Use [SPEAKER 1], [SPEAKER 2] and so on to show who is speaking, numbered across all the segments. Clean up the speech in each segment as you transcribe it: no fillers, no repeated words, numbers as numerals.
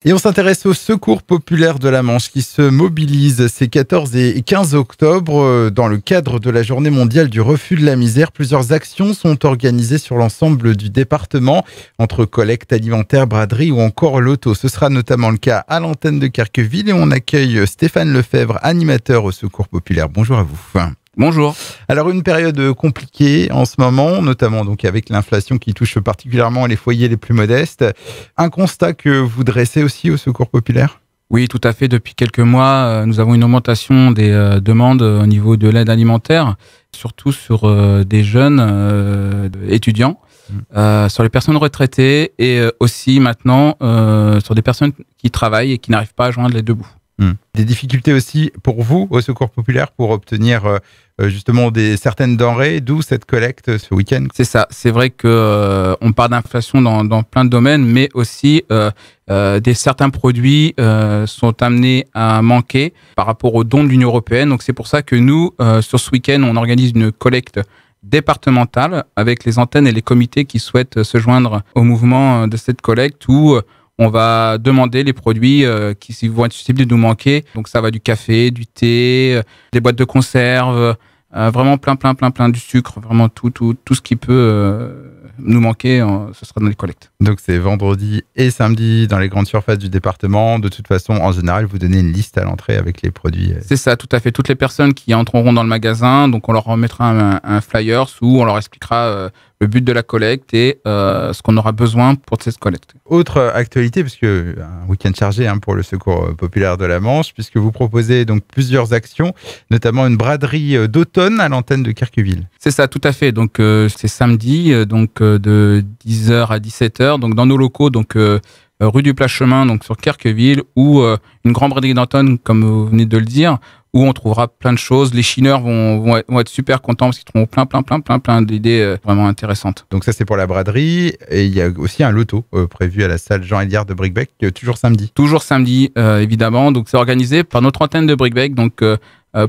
[SPEAKER 1] Et on s'intéresse au Secours populaire de la Manche qui se mobilise ces 14 et 15 octobre dans le cadre de la Journée mondiale du refus de la misère. Plusieurs actions sont organisées sur l'ensemble du département, entre collecte alimentaire, braderie ou encore loto. Ce sera notamment le cas à l'antenne de Querqueville et on accueille Stéphane Lefebvre, animateur au Secours populaire. Bonjour à vous.
[SPEAKER 2] Bonjour.
[SPEAKER 1] Alors une période compliquée en ce moment, notamment donc avec l'inflation qui touche particulièrement les foyers les plus modestes. Un constat que vous dressez aussi au Secours populaire ?
[SPEAKER 2] Oui, tout à fait. Depuis quelques mois, nous avons une augmentation des demandes au niveau de l'aide alimentaire, surtout sur des jeunes étudiants, sur les personnes retraitées et aussi maintenant sur des personnes qui travaillent et qui n'arrivent pas à joindre les deux bouts.
[SPEAKER 1] Des difficultés aussi pour vous au Secours populaire pour obtenir justement certaines denrées, d'où cette collecte ce week-end.
[SPEAKER 2] C'est ça. C'est vrai que on parle d'inflation dans plein de domaines, mais aussi certains produits sont amenés à manquer par rapport aux dons de l'Union européenne. Donc c'est pour ça que nous, sur ce week-end, on organise une collecte départementale avec les antennes et les comités qui souhaitent se joindre au mouvement de cette collecte où on va demander les produits qui vont être susceptibles de nous manquer. Donc ça va du café, du thé, des boîtes de conserve, vraiment plein du sucre, vraiment tout ce qui peut nous manquer, ce sera dans les collectes.
[SPEAKER 1] Donc c'est vendredi et samedi dans les grandes surfaces du département. De toute façon, en général, vous donnez une liste à l'entrée avec les produits.
[SPEAKER 2] C'est ça, tout à fait. Toutes les personnes qui entreront dans le magasin, donc on leur remettra un flyer où on leur expliquera le but de la collecte et ce qu'on aura besoin pour cette collecte.
[SPEAKER 1] Autre actualité, parce que un week-end chargé pour le Secours populaire de la Manche, puisque vous proposez donc plusieurs actions, notamment une braderie d'automne à l'antenne de Querqueville.
[SPEAKER 2] C'est ça, tout à fait. Donc c'est samedi, de 10h à 17h, donc dans nos locaux, donc rue du Plat-Chemin, donc sur Querqueville, ou une grande braderie d'automne, comme vous venez de le dire, où on trouvera plein de choses. Les chineurs vont être super contents parce qu'ils trouveront plein d'idées vraiment intéressantes.
[SPEAKER 1] Donc ça, c'est pour la braderie. Et il y a aussi un loto prévu à la salle Jean Héliard de Bricbec, toujours samedi.
[SPEAKER 2] Toujours samedi, évidemment. Donc c'est organisé par notre antenne de Bricbec. Donc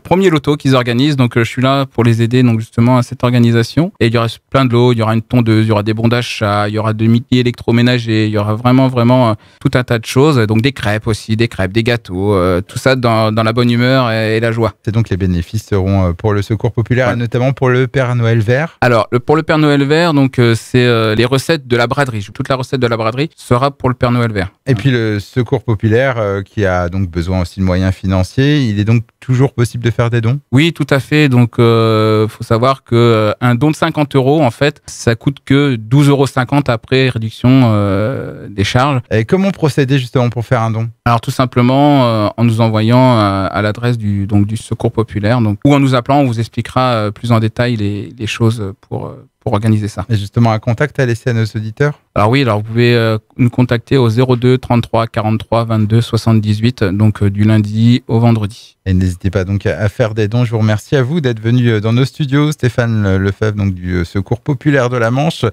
[SPEAKER 2] premier loto qu'ils organisent. Donc je suis là pour les aider donc justement à cette organisation. Et il y aura plein de lots. Il y aura une tondeuse, il y aura des bons d'achat, il y aura des outils électroménagers, il y aura vraiment tout un tas de choses. Donc des crêpes aussi, des gâteaux, tout ça dans la bonne humeur et la joie.
[SPEAKER 1] C'est donc les bénéfices seront pour le Secours populaire et notamment pour le Père Noël vert.
[SPEAKER 2] Alors pour le Père Noël vert, donc c'est les recettes de la braderie. Toute la recette de la braderie sera pour le Père Noël vert.
[SPEAKER 1] Et puis le Secours populaire qui a donc besoin aussi de moyens financiers, il est donc toujours possible de faire des dons?
[SPEAKER 2] Oui, tout à fait. Donc, faut savoir que un don de 50 €, en fait, ça coûte que 12,50 € après réduction des charges.
[SPEAKER 1] Et comment procéder justement pour faire un don?
[SPEAKER 2] Alors, tout simplement en nous envoyant à l'adresse du Secours populaire, donc, ou en nous appelant, on vous expliquera plus en détail les choses pour organiser ça.
[SPEAKER 1] Et justement, un contact à laisser à nos auditeurs?
[SPEAKER 2] Alors oui, vous pouvez nous contacter au 02 33 43 22 78, donc du lundi au vendredi.
[SPEAKER 1] Et n'hésitez pas donc à faire des dons. Je vous remercie à vous d'être venu dans nos studios. Stéphane Lefebvre, donc du Secours populaire de la Manche.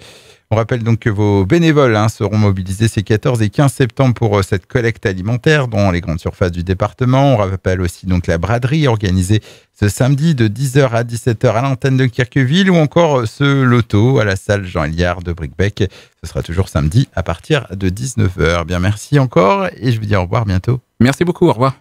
[SPEAKER 1] On rappelle donc que vos bénévoles seront mobilisés ces 14 et 15 septembre pour cette collecte alimentaire dans les grandes surfaces du département. On rappelle aussi donc la braderie organisée ce samedi de 10h à 17h à l'antenne de Querqueville ou encore ce loto à la salle Jean Héliard de Bricbec. Ce sera toujours samedi à partir de 19h. Bien, merci encore et je vous dis au revoir bientôt.
[SPEAKER 2] Merci beaucoup, au revoir.